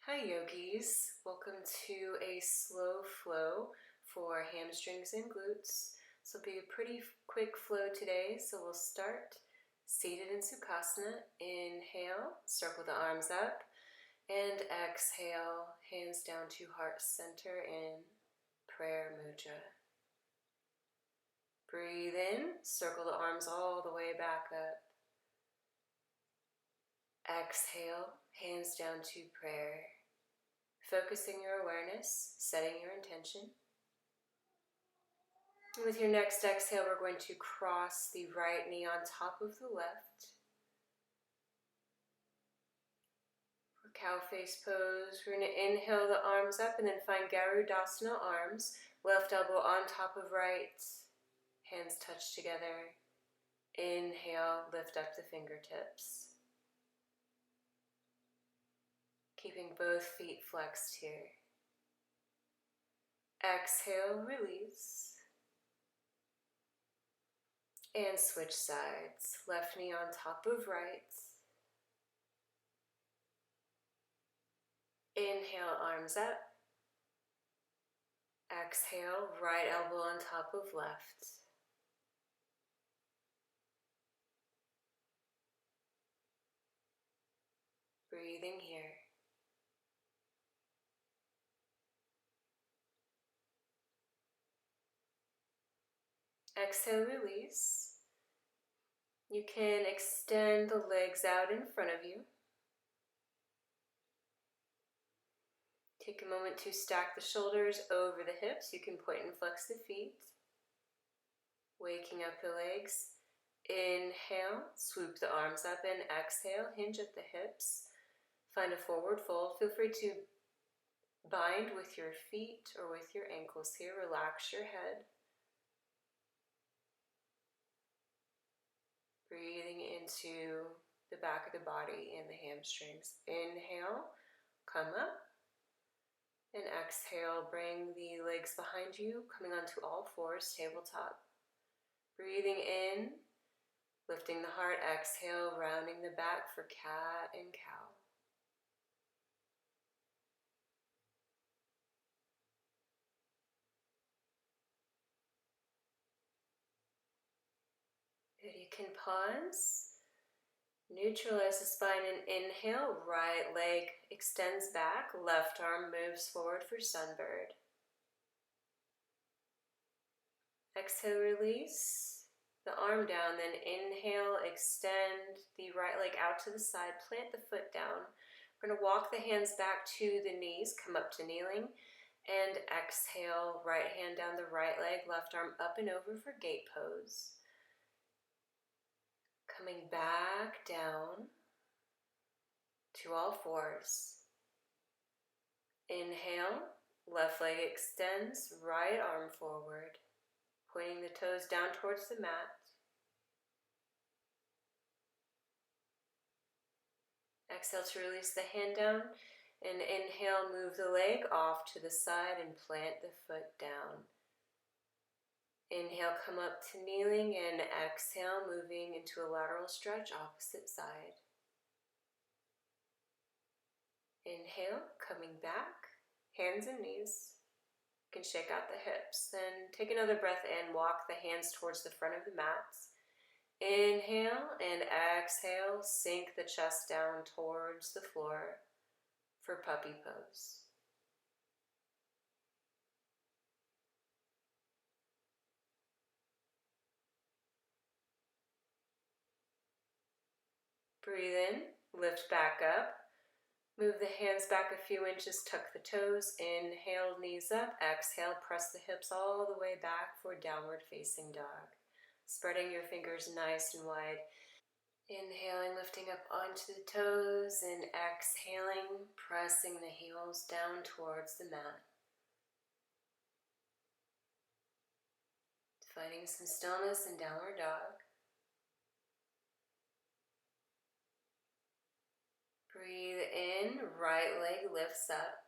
Hi yogis, welcome to a slow flow for hamstrings and glutes. This will be a pretty quick flow today, so we'll start seated in Sukhasana. Inhale, circle the arms up, and exhale, hands down to heart center in prayer mudra. Breathe in, circle the arms all the way back up. Exhale, hands down to prayer. Focusing your awareness, setting your intention. And with your next exhale, we're going to cross the right knee on top of the left. For cow face pose, we're going to inhale the arms up and then find Garudasana arms. Left elbow on top of right, hands touch together. Inhale, lift up the fingertips. Keeping both feet flexed here. Exhale, release. And switch sides. Left knee on top of right. Inhale, arms up. Exhale, right elbow on top of left. Breathing here. Exhale, release. You can extend the legs out in front of you. Take a moment to stack the shoulders over the hips. You can point and flex the feet. Waking up the legs. Inhale, swoop the arms up, and exhale, hinge at the hips. Find a forward fold. Feel free to bind with your feet or with your ankles here. Relax your head. Breathing into the back of the body and the hamstrings. Inhale, come up. And exhale, bring the legs behind you, coming onto all fours, tabletop. Breathing in, lifting the heart. Exhale, rounding the back for cat and cow. Good, you can pause. Neutralize the spine and inhale. Right leg extends back. Left arm moves forward for sunbird. Exhale, release the arm down. Then inhale, extend the right leg out to the side. Plant the foot down. We're going to walk the hands back to the knees. Come up to kneeling. And exhale, right hand down the right leg. Left arm up and over for gate pose. Coming back down to all fours. Inhale, left leg extends, right arm forward, pointing the toes down towards the mat. Exhale to release the hand down, and inhale, move the leg off to the side and plant the foot down. Inhale, come up to kneeling, and exhale, moving into a lateral stretch, opposite side. Inhale, coming back, hands and knees. You can shake out the hips. Then take another breath in, walk the hands towards the front of the mat. Inhale and exhale, sink the chest down towards the floor for puppy pose. Breathe in, lift back up. Move the hands back a few inches, tuck the toes. Inhale, knees up. Exhale, press the hips all the way back for downward facing dog. Spreading your fingers nice and wide. Inhaling, lifting up onto the toes, and exhaling, pressing the heels down towards the mat. Finding some stillness in downward dog. Breathe in, right leg lifts up.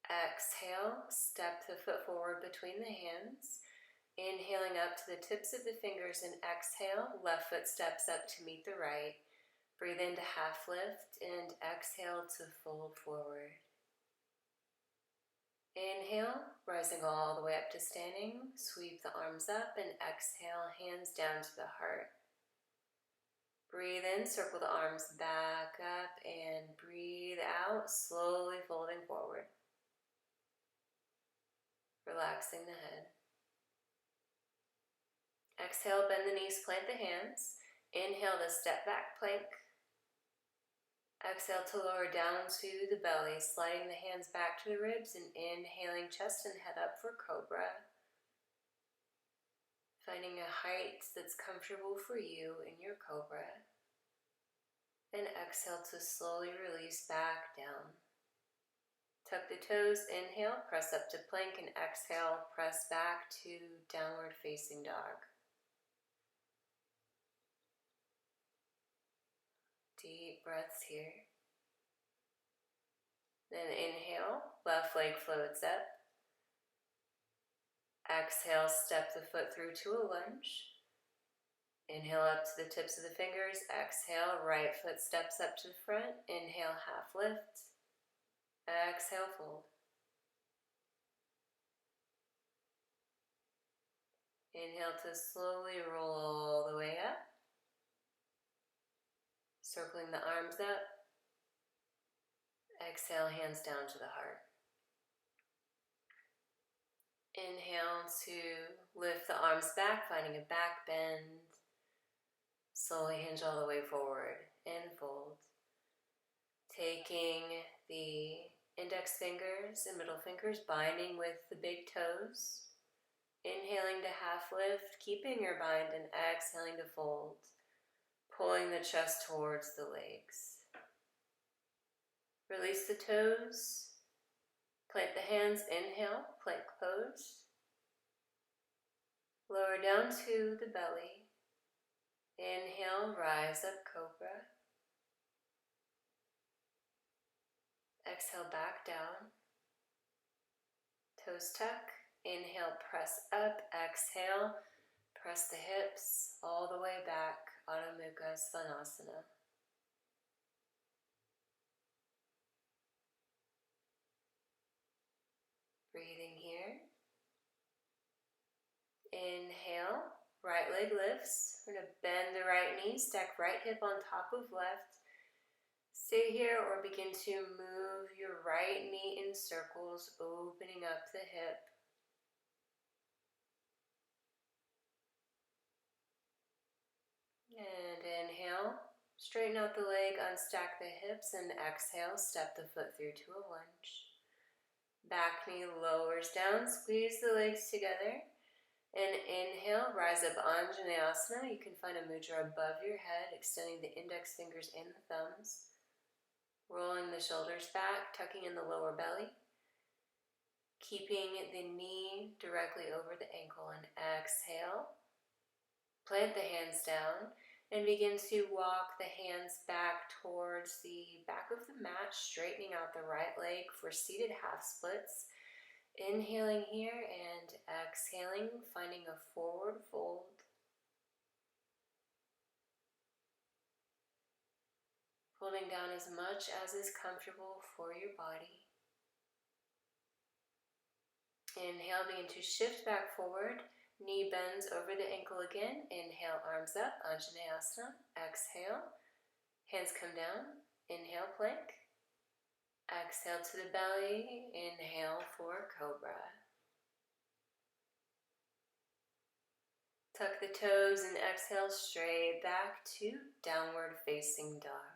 Exhale, step the foot forward between the hands. Inhaling up to the tips of the fingers and exhale, left foot steps up to meet the right. Breathe into half lift and exhale exhale to fold forward. Inhale, rising all the way up to standing, sweep the arms up, and exhale, hands down to the heart. Breathe in, circle the arms back up, and breathe out, slowly folding forward. Relaxing the head. Exhale, bend the knees, plant the hands. Inhale to step back plank. Exhale to lower down to the belly, sliding the hands back to the ribs and inhaling chest and head up for cobra. Finding a height that's comfortable for you in your cobra. And exhale to slowly release back down. Tuck the toes, inhale, press up to plank, and exhale, press back to downward facing dog. Deep breaths here. Then inhale, left leg floats up. Exhale, step the foot through to a lunge. Inhale up to the tips of the fingers. Exhale, right foot steps up to the front. Inhale, half lift. Exhale, fold. Inhale to slowly roll all the way up. Circling the arms up. Exhale, hands down to the heart. Inhale to lift the arms back, finding a back bend. Slowly hinge all the way forward and fold. Taking the index fingers and middle fingers, binding with the big toes. Inhaling to half lift, keeping your bind, and exhaling to fold. Pulling the chest towards the legs. Release the toes. Plant the hands, inhale, plank pose. Lower down to the belly. Inhale, rise up, cobra. Exhale, back down. Toes tuck. Inhale, press up. Exhale, press the hips all the way back. Adho Mukha Svanasana. Breathing here. Inhale, right leg lifts. We're going to bend the right knee, stack right hip on top of left. Stay here or begin to move your right knee in circles, opening up the hip. And inhale, straighten out the leg, unstack the hips, and exhale, step the foot through to a lunge. Back knee lowers down, squeeze the legs together, and inhale, rise up Anjaneyasana. You can find a mudra above your head, extending the index fingers and the thumbs, rolling the shoulders back, tucking in the lower belly, keeping the knee directly over the ankle, and exhale, plant the hands down, and begin to walk the hands back towards the back of the mat, straightening out the right leg for seated half splits. Inhaling here and exhaling, finding a forward fold. Holding down as much as is comfortable for your body. Inhale, begin to shift back forward. Knee bends over the ankle again. Inhale, arms up, Anjaneyasana. Exhale, hands come down. Inhale, plank. Exhale to the belly. Inhale for cobra. Tuck the toes and exhale straight back to downward facing dog.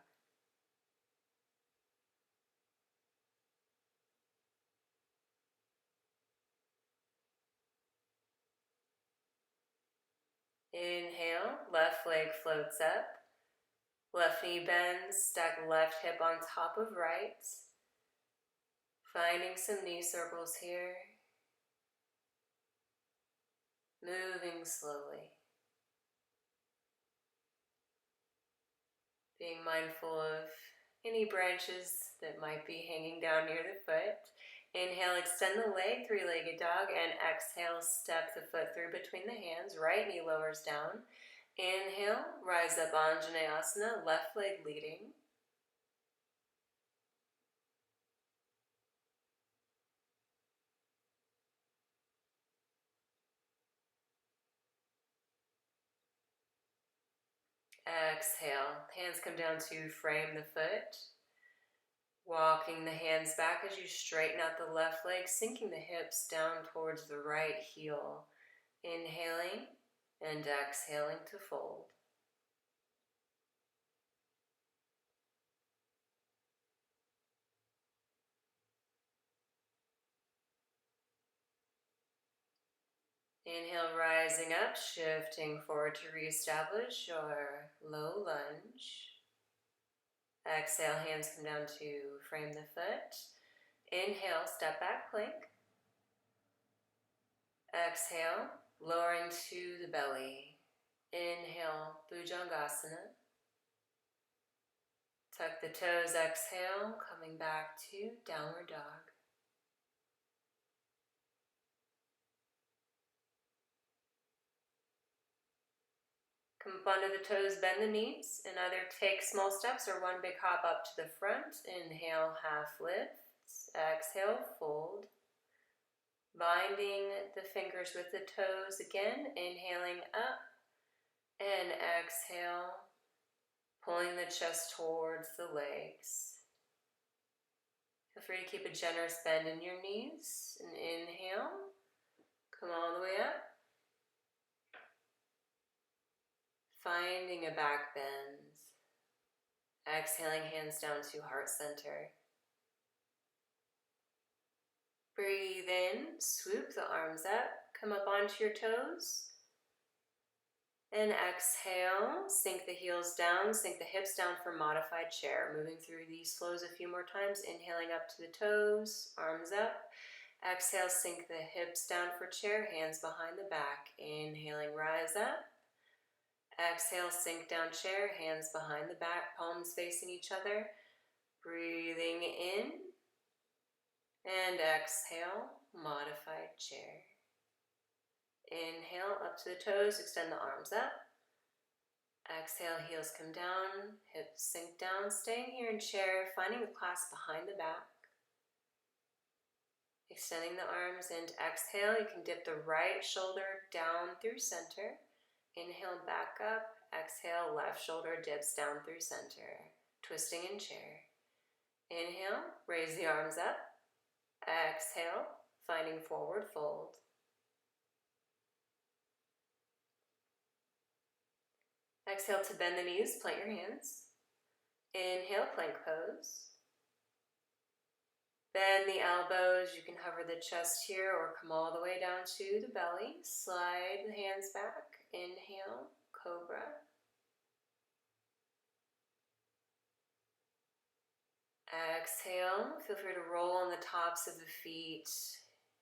Inhale, left leg floats up. Left knee bends, stack left hip on top of right. Finding some knee circles here. Moving slowly. Being mindful of any branches that might be hanging down near the foot. Inhale, extend the leg, three-legged dog, and exhale, step the foot through between the hands. Right knee lowers down. Inhale, rise up Anjaneyasana, left leg leading. Exhale. Hands come down to frame the foot. Walking the hands back as you straighten out the left leg, sinking the hips down towards the right heel. Inhaling and exhaling to fold. Inhale, rising up, shifting forward to reestablish your low lunge. Exhale, hands come down to frame the foot. Inhale, step back plank. Exhale, lowering to the belly. Inhale, Bhujangasana. Tuck the toes, exhale, coming back to downward dog. Come up onto the toes, bend the knees, and either take small steps or one big hop up to the front. Inhale, half lifts. Exhale, fold. Binding the fingers with the toes again, inhaling up, and exhale, pulling the chest towards the legs. Feel free to keep a generous bend in your knees, and inhale, come all the way up. Finding a back bend. Exhaling, hands down to heart center. Breathe in, swoop the arms up, come up onto your toes. And exhale, sink the heels down, sink the hips down for modified chair. Moving through these flows a few more times, inhaling up to the toes, arms up. Exhale, sink the hips down for chair, hands behind the back. Inhaling, rise up. Exhale, sink down chair, hands behind the back, palms facing each other. Breathing in. And exhale, modified chair. Inhale, up to the toes, extend the arms up. Exhale, heels come down, hips sink down, staying here in chair, finding the clasp behind the back. Extending the arms, and exhale, you can dip the right shoulder down through center. Inhale, back up. Exhale, left shoulder dips down through center. Twisting in chair. Inhale, raise the arms up. Exhale, finding forward fold. Exhale to bend the knees, plant your hands. Inhale, plank pose. Bend the elbows, you can hover the chest here or come all the way down to the belly. Slide the hands back. Inhale, cobra. Exhale, feel free to roll on the tops of the feet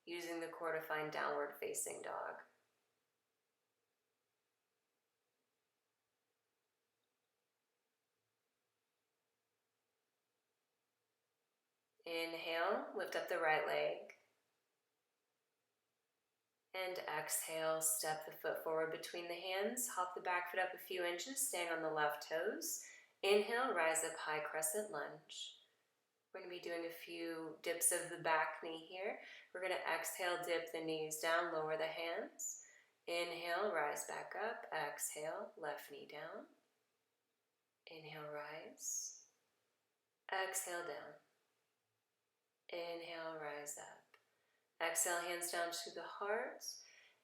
using the core to find downward facing dog. Inhale, lift up the right leg. And exhale, step the foot forward between the hands. Hop the back foot up a few inches, staying on the left toes. Inhale, rise up, high crescent lunge. We're going to be doing a few dips of the back knee here. We're going to exhale, dip the knees down, lower the hands. Inhale, rise back up. Exhale, left knee down. Inhale, rise. Exhale, down. Inhale, rise up. Exhale, hands down to the heart.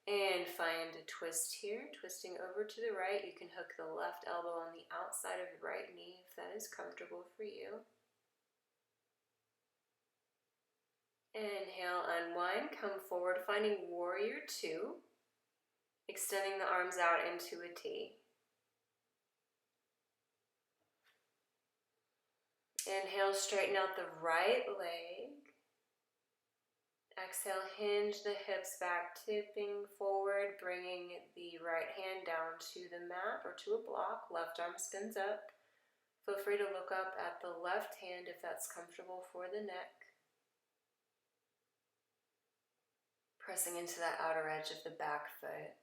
And find a twist here. Twisting over to the right. You can hook the left elbow on the outside of the right knee if that is comfortable for you. Inhale, unwind, come forward, finding warrior two. Extending the arms out into a T. Inhale, straighten out the right leg. Exhale, hinge the hips back, tipping forward, bringing the right hand down to the mat or to a block. Left arm spins up. Feel free to look up at the left hand if that's comfortable for the neck. Pressing into that outer edge of the back foot.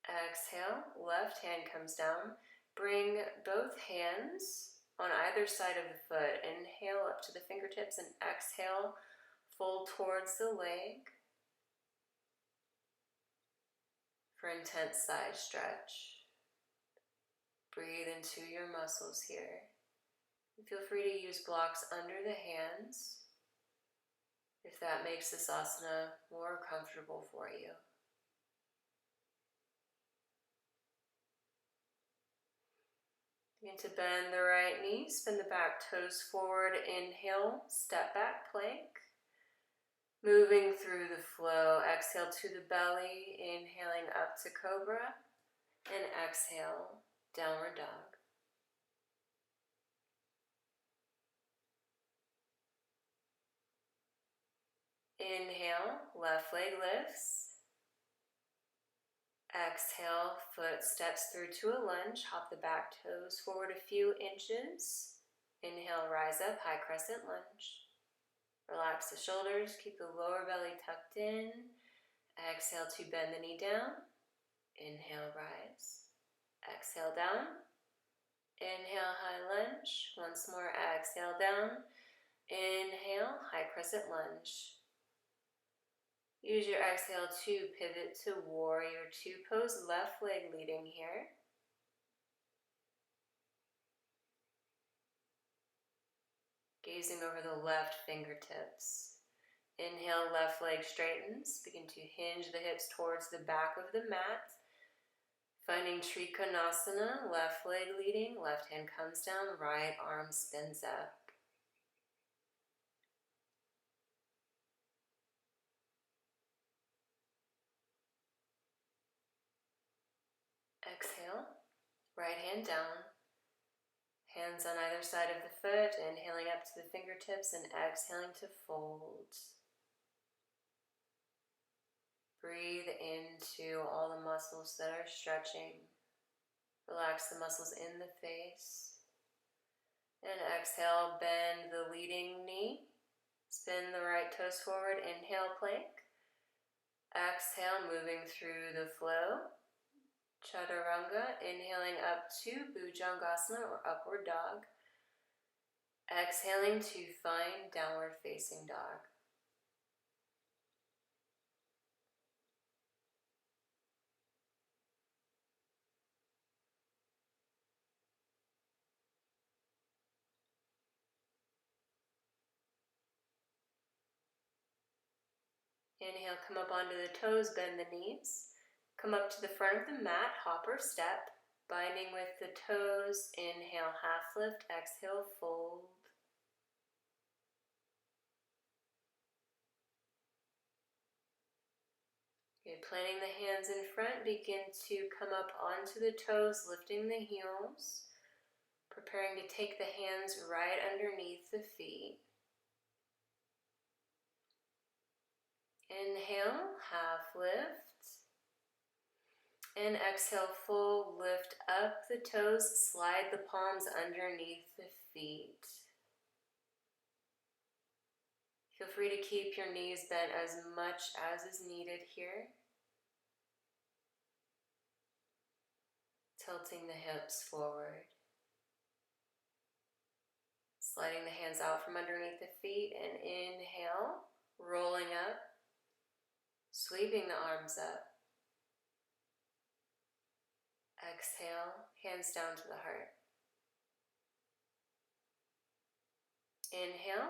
Exhale, left hand comes down. Bring both hands on either side of the foot. Inhale up to the fingertips and exhale, fold towards the leg for intense side stretch. Breathe into your muscles here. And feel free to use blocks under the hands if that makes this asana more comfortable for you. Begin to bend the right knee, spin the back toes forward, inhale, step back plank. Moving through the flow, exhale to the belly, inhaling up to cobra, and exhale, downward dog. Inhale, left leg lifts. Exhale, foot steps through to a lunge, hop the back toes forward a few inches. Inhale, rise up, high crescent lunge. Relax the shoulders, keep the lower belly tucked in. Exhale to bend the knee down. Inhale, rise. Exhale, down. Inhale, high lunge. Once more, exhale, down. Inhale, high crescent lunge. Use your exhale to pivot to warrior two pose, left leg leading here. Gazing over the left fingertips. Inhale, left leg straightens. Begin to hinge the hips towards the back of the mat. Finding Trikonasana, left leg leading, left hand comes down, right arm spins up. Exhale, right hand down, hands on either side of the foot, inhaling up to the fingertips and exhaling to fold. Breathe into all the muscles that are stretching. Relax the muscles in the face. And exhale, bend the leading knee. Spin the right toes forward, inhale, plank. Exhale, moving through the flow. Chaturanga, inhaling up to Bhujangasana or upward dog. Exhaling to find downward facing dog. Inhale, come up onto the toes, bend the knees. Come up to the front of the mat, hop or step. Binding with the toes, inhale, half lift, exhale, fold. Good, planting the hands in front, begin to come up onto the toes, lifting the heels. Preparing to take the hands right underneath the feet. Inhale, half lift. And exhale, full lift up the toes, slide the palms underneath the feet. Feel free to keep your knees bent as much as is needed here. Tilting the hips forward. Sliding the hands out from underneath the feet and inhale, rolling up, sweeping the arms up. Exhale, hands down to the heart. Inhale,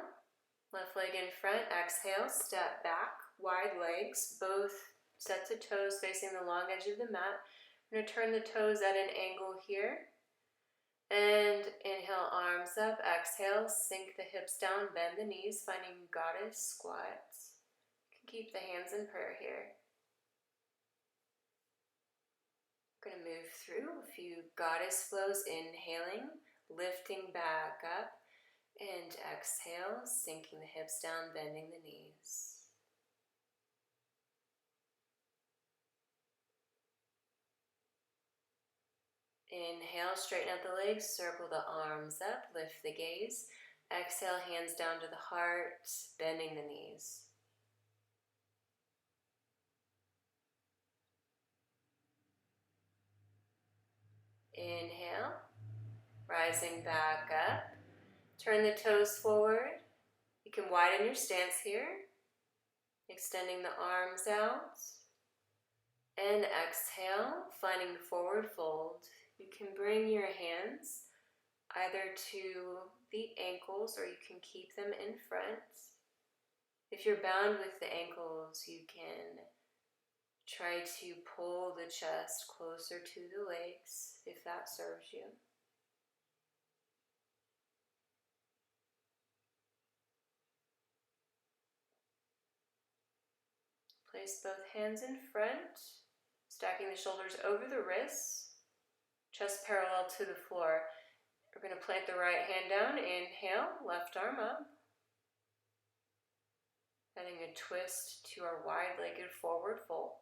left leg in front, exhale, step back, wide legs, both sets of toes facing the long edge of the mat. I'm going to turn the toes at an angle here. And inhale, arms up, exhale, sink the hips down, bend the knees, finding goddess squats. You can keep the hands in prayer here. We're going to move through a few goddess flows, inhaling, lifting back up, and exhale, sinking the hips down, bending the knees. Inhale, straighten out the legs, circle the arms up, lift the gaze. Exhale, hands down to the heart, bending the knees. Inhale, rising back up. Turn the toes forward. You can widen your stance here. Extending the arms out. And exhale, finding forward fold. You can bring your hands either to the ankles or you can keep them in front. If you're bound with the ankles, you can try to pull the chest closer to the legs if that serves you. Place both hands in front, stacking the shoulders over the wrists, chest parallel to the floor. We're going to plant the right hand down. Inhale, left arm up. Adding a twist to our wide-legged forward fold.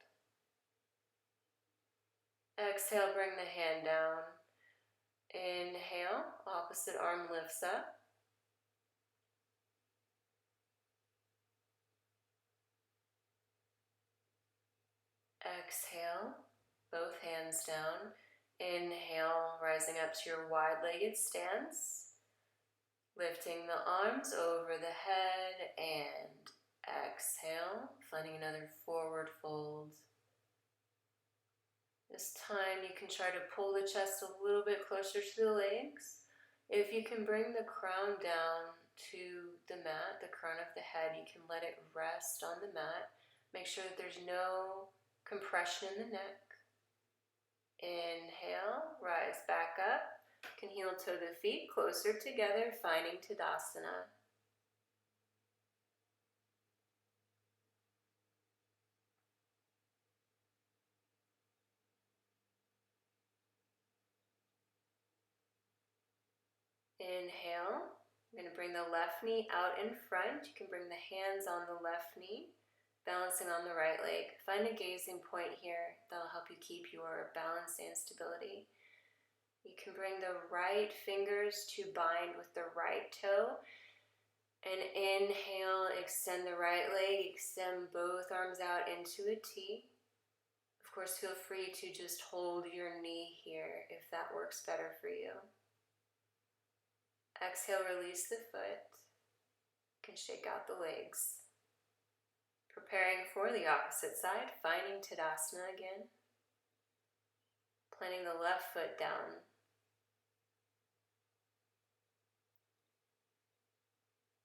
Exhale, bring the hand down. Inhale, opposite arm lifts up. Exhale, both hands down. Inhale, rising up to your wide-legged stance. Lifting the arms over the head and exhale, finding another forward fold. This time you can try to pull the chest a little bit closer to the legs. If you can bring the crown down to the mat, the crown of the head, you can let it rest on the mat. Make sure that there's no compression in the neck. Inhale, rise back up. You can heel toe the feet closer together, finding Tadasana. Inhale, I'm going to bring the left knee out in front. You can bring the hands on the left knee, balancing on the right leg. Find a gazing point here that'll help you keep your balance and stability. You can bring the right fingers to bind with the right toe. And inhale, extend the right leg, extend both arms out into a T. Of course, feel free to just hold your knee here if that works better for you. Exhale, release the foot. You can shake out the legs. Preparing for the opposite side, finding Tadasana again. Planting the left foot down.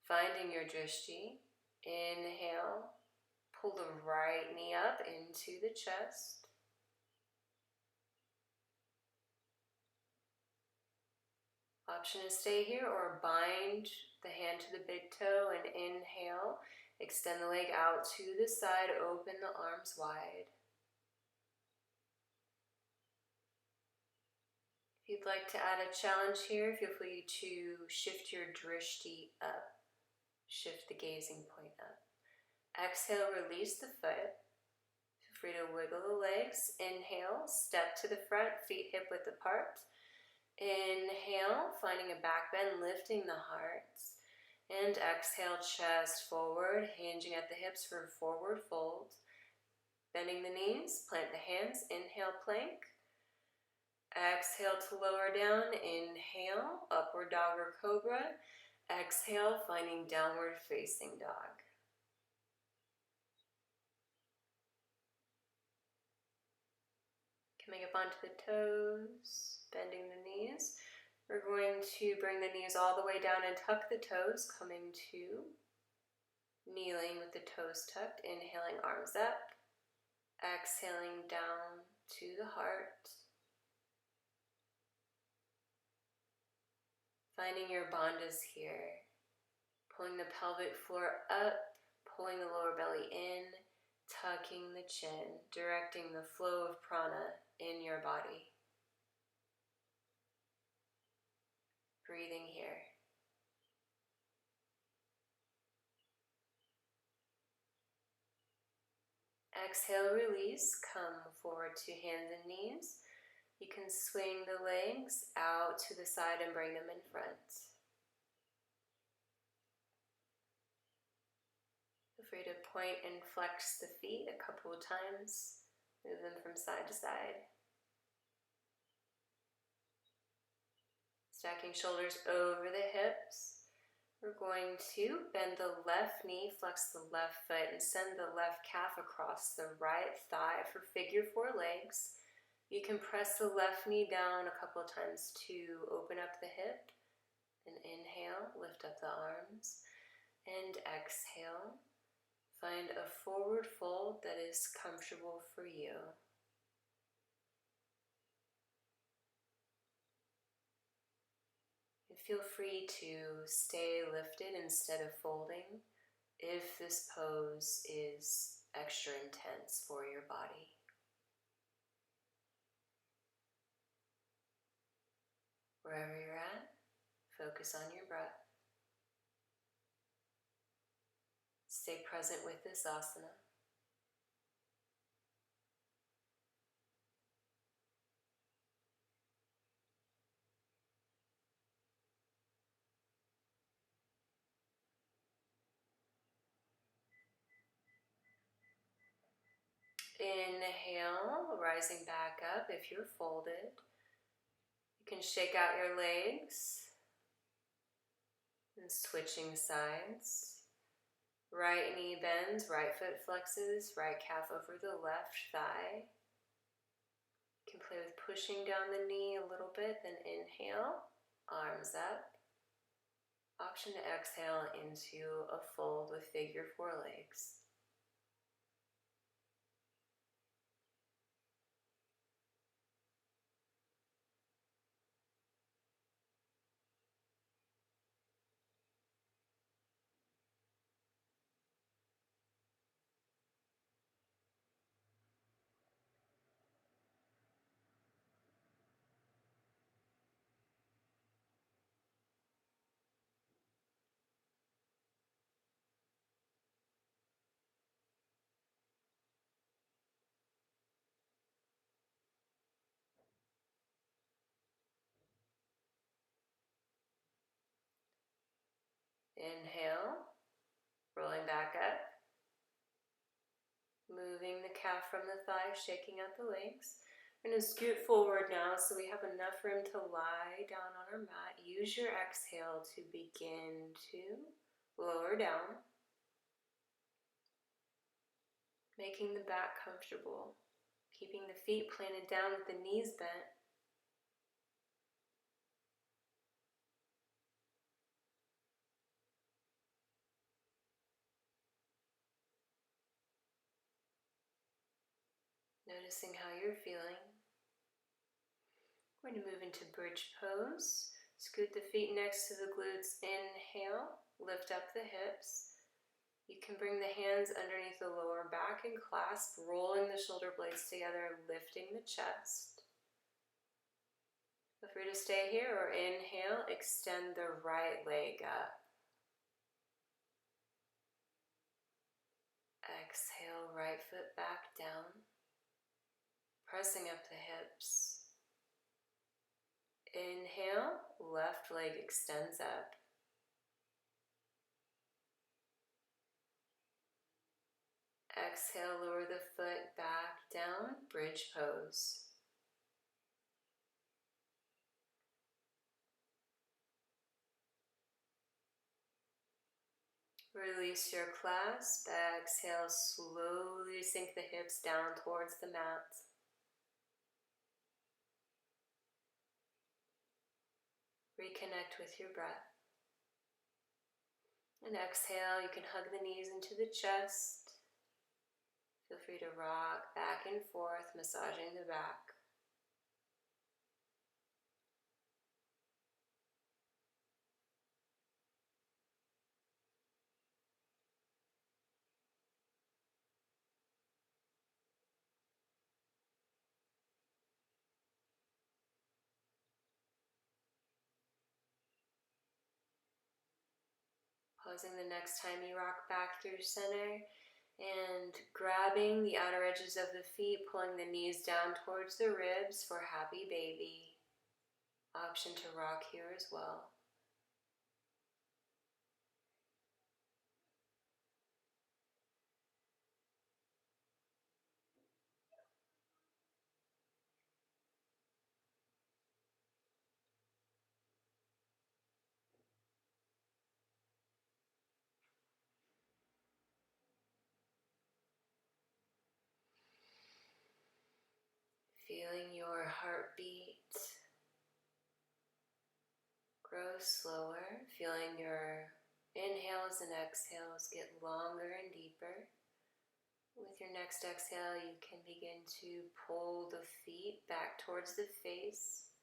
Finding your drishti. Inhale, pull the right knee up into the chest. Option to stay here or bind the hand to the big toe and inhale. Extend the leg out to the side, open the arms wide. If you'd like to add a challenge here, feel free to shift your drishti up. Shift the gazing point up. Exhale, release the foot. Feel free to wiggle the legs. Inhale, step to the front, feet hip width apart. Inhale, finding a back bend, lifting the heart. And exhale, chest forward, hinging at the hips for forward fold. Bending the knees, plant the hands, inhale, plank. Exhale to lower down, inhale, upward dog or cobra. Exhale, finding downward facing dog. Coming up onto the toes, bending the knees. We're going to bring the knees all the way down and tuck the toes, coming to kneeling with the toes tucked, inhaling arms up, exhaling down to the heart. Finding your bandhas here, pulling the pelvic floor up, pulling the lower belly in, tucking the chin, directing the flow of prana in your body. Breathing here. Exhale, release, come forward to hands and knees. You can swing the legs out to the side and bring them in front. Feel free to point and flex the feet a couple of times. Move them from side to side. Stacking shoulders over the hips. We're going to bend the left knee, flex the left foot, and send the left calf across the right thigh for figure four legs. You can press the left knee down a couple of times to open up the hip. And inhale, lift up the arms. And exhale, find a forward fold that is comfortable for you. And feel free to stay lifted instead of folding if this pose is extra intense for your body. Wherever you're at, focus on your breath. Stay present with this asana. Inhale, rising back up if you're folded. You can shake out your legs and switching sides. Right knee bends, right foot flexes, right calf over the left thigh. You can play with pushing down the knee a little bit, then inhale, arms up. Option to exhale into a fold with figure four legs. Inhale, rolling back up. Moving the calf from the thigh, shaking out the legs. We're going to scoot forward now so we have enough room to lie down on our mat. Use your exhale to begin to lower down, making the back comfortable, keeping the feet planted down with the knees bent. Noticing how you're feeling. We're going to move into bridge pose. Scoot the feet next to the glutes. Inhale, lift up the hips. You can bring the hands underneath the lower back and clasp, rolling the shoulder blades together, lifting the chest. Feel free to stay here or inhale, extend the right leg up. Exhale, right foot back down, pressing up the hips. Inhale, left leg extends up. Exhale, lower the foot back down, bridge pose. Release your clasp. Exhale, slowly sink the hips down towards the mat. Reconnect with your breath. And exhale, you can hug the knees into the chest. Feel free to rock back and forth, massaging the back. Pausing the next time you rock back through center and grabbing the outer edges of the feet, pulling the knees down towards the ribs for happy baby. Option to rock here as well. Feeling your heartbeat grow slower, feeling your inhales and exhales get longer and deeper. With your next exhale, you can begin to pull the feet back towards the face,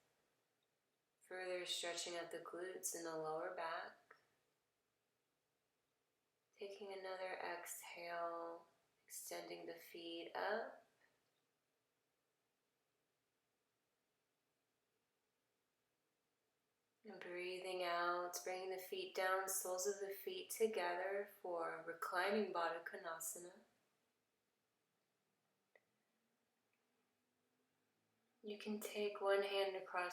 further stretching out the glutes and the lower back. Taking another exhale, extending the feet up. And breathing out, bringing the feet down, soles of the feet together for reclining Baddha Konasana. You can take one hand across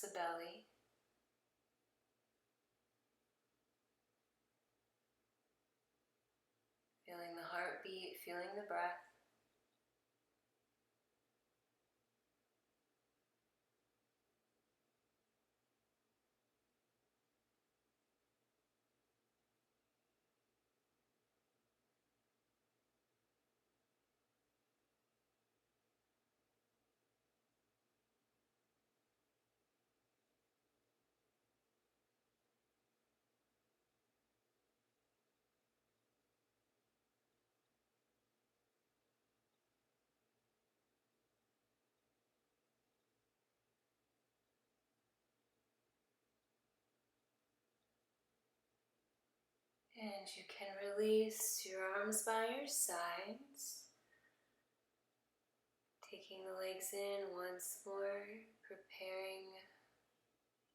the belly. Feeling the heartbeat, feeling the breath. And you can release your arms by your sides. Taking the legs in once more, preparing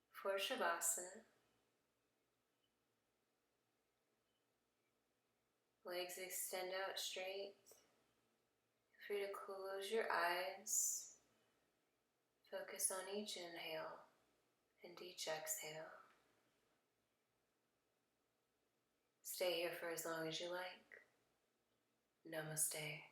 for Shavasana. Legs extend out straight. Feel free to close your eyes. Focus on each inhale and each exhale. Stay here for as long as you like. Namaste.